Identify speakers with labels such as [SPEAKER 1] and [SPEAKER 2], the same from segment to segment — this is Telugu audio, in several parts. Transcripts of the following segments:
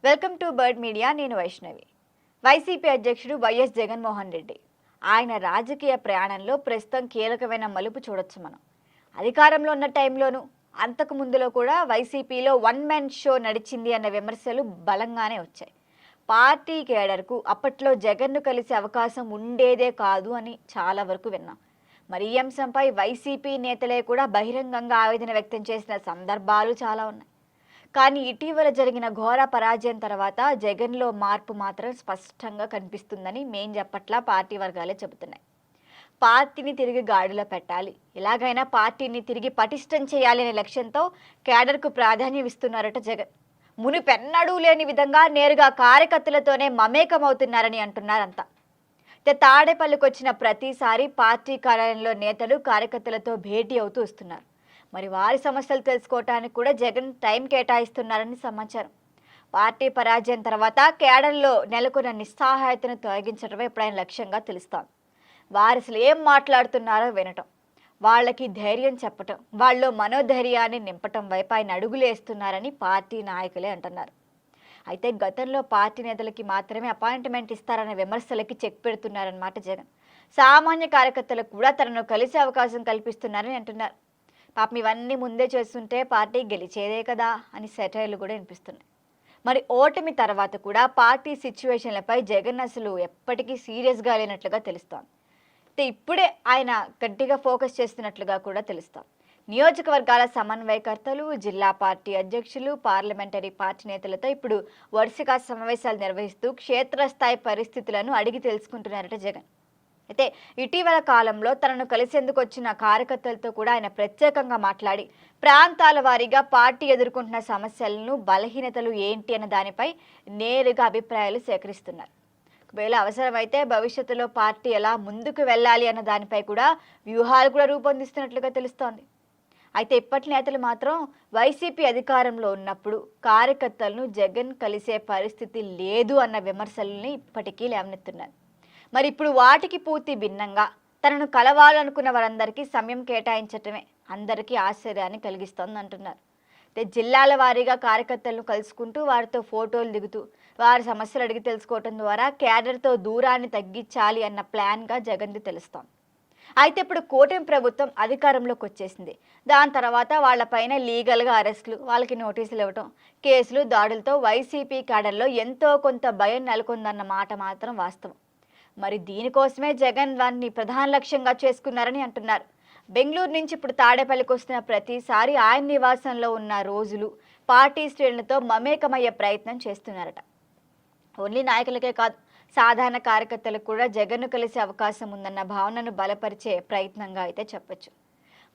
[SPEAKER 1] Welcome to bird media. నేను వైష్ణవి. వైసీపీ అధ్యక్షుడు వైఎస్ జగన్మోహన్ రెడ్డి ఆయన రాజకీయ ప్రయాణంలో ప్రస్తుతం కీలకమైన మలుపు చూడొచ్చు మనం. అధికారంలో ఉన్న టైంలోనూ అంతకు ముందులో కూడా వైసీపీలో వన్ మ్యాన్ షో నడిచింది అన్న విమర్శలు బలంగానే వచ్చాయి. పార్టీ కేడర్కు అప్పట్లో జగన్ను కలిసే అవకాశం ఉండేదే కాదు అని చాలా వరకు విన్నాం. మరి ఈ అంశంపై వైసీపీ నేతలే కూడా బహిరంగంగా ఆవేదన వ్యక్తం చేసిన సందర్భాలు చాలా ఉన్నాయి. కానీ ఇటీవల జరిగిన ఘోర పరాజయం తర్వాత జగన్లో మార్పు మాత్రం స్పష్టంగా కనిపిస్తుందని మేం చెప్పట్లా పార్టీ వర్గాలే చెబుతున్నాయి. పార్టీని తిరిగి గాడిలో పెట్టాలి, ఎలాగైనా పార్టీని తిరిగి పటిష్టం చేయాలి అనే లక్ష్యంతో కేడర్కు ప్రాధాన్యం ఇస్తున్నారట జగన్. మునిపెన్నడూ లేని విధంగా నేరుగా కార్యకర్తలతోనే మమేకమవుతున్నారని అంటున్నారంతా. తాడేపల్లికి వచ్చిన ప్రతిసారి పార్టీ కార్యాలయంలో నేతలు కార్యకర్తలతో భేటీ అవుతూ వస్తున్నారు. మరి వారి సమస్యలు తెలుసుకోవటానికి కూడా జగన్ టైం కేటాయిస్తున్నారని సమాచారం. పార్టీ పరాజయం తర్వాత కేడర్లో నెలకొన్న నిస్సహాయతను తొలగించడమే ఇప్పుడు ఆయన లక్ష్యంగా తెలుస్తోంది. వారు అసలు ఏం మాట్లాడుతున్నారో వినటం, వాళ్ళకి ధైర్యం చెప్పటం, వాళ్ళలో మనోధైర్యాన్ని నింపటం వైపు ఆయన అడుగులేస్తున్నారని పార్టీ నాయకులే అంటున్నారు. అయితే గతంలో పార్టీ నేతలకి మాత్రమే అపాయింట్మెంట్ ఇస్తారనే విమర్శలకి చెక్ పెడుతున్నారన్నమాట జగన్. సామాన్య కార్యకర్తలకు కూడా తనను కలిసే అవకాశం కల్పిస్తున్నారని అంటున్నారు. పాపం ఇవన్నీ ముందే చేస్తుంటే పార్టీ గెలిచేదే కదా అని సెటైర్లు కూడా వినిపిస్తున్నాయి. మరి ఓటమి తర్వాత కూడా పార్టీ సిచ్యువేషన్లపై జగన్ అసలు ఎప్పటికీ సీరియస్గా లేనట్లుగా తెలుస్తోంది. అయితే ఇప్పుడే ఆయన గట్టిగా ఫోకస్ చేస్తున్నట్లుగా కూడా తెలుస్తోంది. నియోజకవర్గాల సమన్వయకర్తలు, జిల్లా పార్టీ అధ్యక్షులు, పార్లమెంటరీ పార్టీ నేతలతో ఇప్పుడు వరుసగా సమావేశాలు నిర్వహిస్తూ క్షేత్రస్థాయి పరిస్థితులను అడిగి తెలుసుకుంటున్నారట జగన్. అయితే ఇటీవల కాలంలో తనను కలిసేందుకు వచ్చిన కార్యకర్తలతో కూడా ఆయన ప్రత్యేకంగా మాట్లాడి ప్రాంతాల వారీగా పార్టీ ఎదుర్కొంటున్న సమస్యలను, బలహీనతలు ఏంటి అన్న దానిపై నేరుగా అభిప్రాయాలు సేకరిస్తున్నారు. ఒకవేళ అవసరమైతే భవిష్యత్తులో పార్టీ ఎలా ముందుకు వెళ్ళాలి అన్న దానిపై కూడా వ్యూహాలు కూడా రూపొందిస్తున్నట్లుగా తెలుస్తోంది. అయితే ఇప్పటి నేతలు మాత్రం వైసీపీ అధికారంలో ఉన్నప్పుడు కార్యకర్తలను జగన్ కలిసే పరిస్థితి లేదు అన్న విమర్శల్ని ఇప్పటికీ లేవనెత్తున్నారు. మరి ఇప్పుడు వాటికి పూర్తి భిన్నంగా తనను కలవాలనుకున్న వారందరికీ సమయం కేటాయించటమే అందరికీ ఆశ్చర్యాన్ని కలిగిస్తోంది అంటున్నారు. జిల్లాల వారీగా కార్యకర్తలను కలుసుకుంటూ వారితో ఫోటోలు దిగుతూ వారి సమస్యలు అడిగి తెలుసుకోవటం ద్వారా కేడర్తో దూరాన్ని తగ్గించాలి అన్న ప్లాన్గా జగన్ది తెలుస్తోంది. అయితే ఇప్పుడు కూటమి ప్రభుత్వం అధికారంలోకి వచ్చేసింది. దాని తర్వాత వాళ్ళపైన లీగల్గా అరెస్టులు, వాళ్ళకి నోటీసులు ఇవ్వటం, కేసులు, దాడులతో వైసీపీ కేడర్లో ఎంతో కొంత భయం నెలకొందన్న మాట మాత్రం వాస్తవం. మరి దీనికోసమే జగన్ వారిని ప్రధాన లక్ష్యంగా చేసుకున్నారని అంటున్నారు. బెంగళూరు నుంచి ఇప్పుడు తాడేపల్లికి వస్తున్న ప్రతిసారి ఆయన నివాసంలో ఉన్న రోజులు పార్టీ శ్రేణులతో మమేకమయ్యే ప్రయత్నం చేస్తున్నారట. ఓన్లీ నాయకులకే కాదు, సాధారణ కార్యకర్తలకు కూడా జగన్ను కలిసే అవకాశం ఉందన్న భావనను బలపరిచే ప్రయత్నంగా అయితే చెప్పొచ్చు.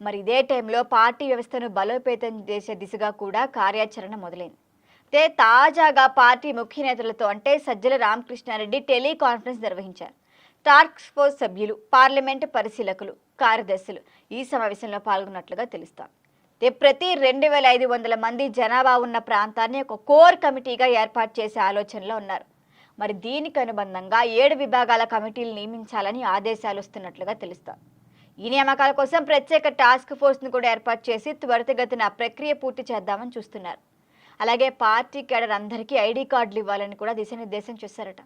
[SPEAKER 1] మరి ఇదే టైంలో పార్టీ వ్యవస్థను బలోపేతం చేసే దిశగా కూడా కార్యాచరణ మొదలైంది. అయితే తాజాగా పార్టీ ముఖ్య నేతలతో అంటే సజ్జల రామకృష్ణారెడ్డి టెలికాన్ఫరెన్స్ నిర్వహించారు. టాస్క్ ఫోర్స్ సభ్యులు, పార్లమెంటు పరిశీలకులు, కార్యదర్శులు ఈ సమావేశంలో పాల్గొన్నట్లుగా తెలుస్తోంది. ప్రతి 2500 మంది జనాభా ఉన్న ప్రాంతాన్ని ఒక కోర్ కమిటీగా ఏర్పాటు చేసే ఆలోచనలో ఉన్నారు. మరి దీనికి అనుబంధంగా 7 విభాగాల కమిటీలు నియమించాలని ఆదేశాలు వస్తున్నట్లుగా తెలుస్తోంది. ఈ నియామకాల కోసం ప్రత్యేక టాస్క్ ఫోర్స్ను కూడా ఏర్పాటు చేసి త్వరితగతిన ప్రక్రియ పూర్తి చేద్దామని చూస్తున్నారు. అలాగే పార్టీ కేడర్ అందరికీ ఐడి కార్డులు ఇవ్వాలని కూడా దిశానిర్దేశం చేశారట.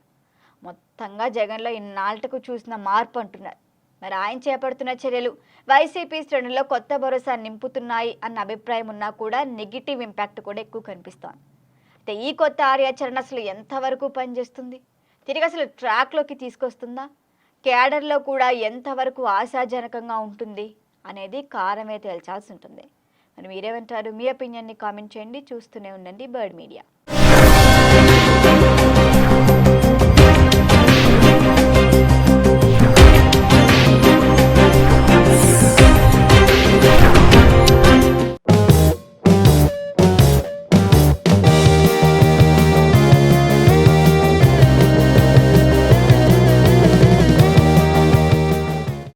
[SPEAKER 1] మొత్తంగా జగన్లో ఇన్నాళ్లకు చూసిన మార్పు అంటున్నారు. మరి ఆయన చేపడుతున్న చర్యలు వైసీపీ శ్రేణుల్లో కొత్త భరోసా నింపుతున్నాయి అన్న అభిప్రాయం ఉన్నా కూడా నెగిటివ్ ఇంపాక్ట్ కూడా ఎక్కువ కనిపిస్తోంది. అయితే ఈ కొత్త కార్యాచరణ అసలు ఎంతవరకు పనిచేస్తుంది, తిరిగి అసలు ట్రాక్లోకి తీసుకొస్తుందా, కేడర్లో కూడా ఎంతవరకు ఆశాజనకంగా ఉంటుంది అనేది కాలమే తేల్చాల్సి ఉంటుంది. మరి మీరేమంటారు? మీ ఒపీనియన్ని కామెంట్ చేయండి. చూస్తూనే ఉండండి బర్డ్ మీడియా.